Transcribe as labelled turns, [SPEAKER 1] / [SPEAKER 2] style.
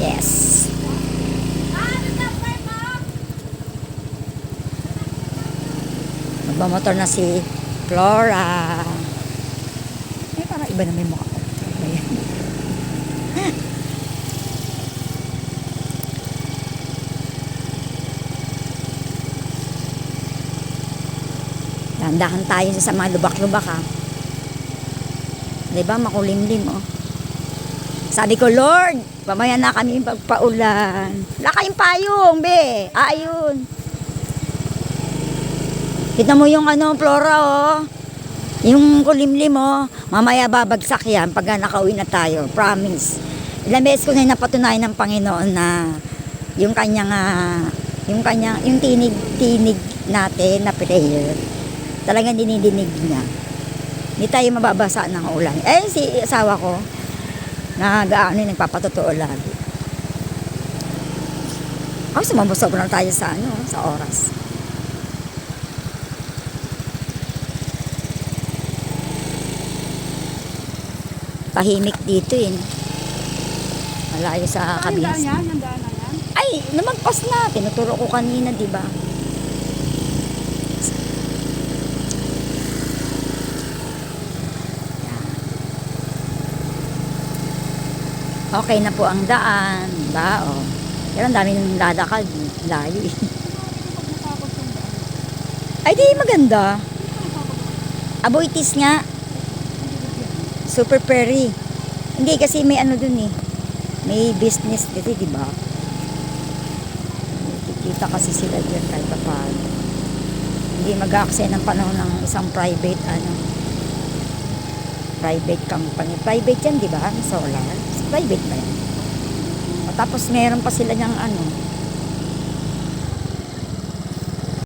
[SPEAKER 1] Yes. Magmamotor na si Flora. Eh, parang iba na may mukha ko. Ayan. Dahan tayo sa mga lubak-lubak ha. Diba makulimlim oh. Sabi ko, Lord, pamaya na kami pagpaulan. Wala kayong payong, be. Ayun. Kita mo yung ano, Flora oh. Yung kulimlim oh. Mamaya babagsak yan pag nakauwi na tayo. Promise. Ilang beses ko na napatunayan ng Panginoon na yung kanyang yung tinig natin na prayer. Talagang dinidinig niya. Hindi tayo mababasa ng ulan. Eh, si asawa ko, nagpapatotoo lagi. Ay, sumabusog na tayo sa oras. Tahimik dito eh. Malayo sa kabis. Ay, namagpas na. Tinuturo ko kanina, di ba? Okay na po ang daan, diba? Oh. Pero ang dami ng lalakad, layo eh. Ay, di maganda. Aboitis nga. Super Perry. Hindi kasi may ano dun eh. May business dito, diba? Kikita kasi sila dyan kahit paano. Hindi mag-aaksaya ng panahon ng isang private company. Private yan, diba? Solar. Private ba yan? O, tapos meron pa sila ng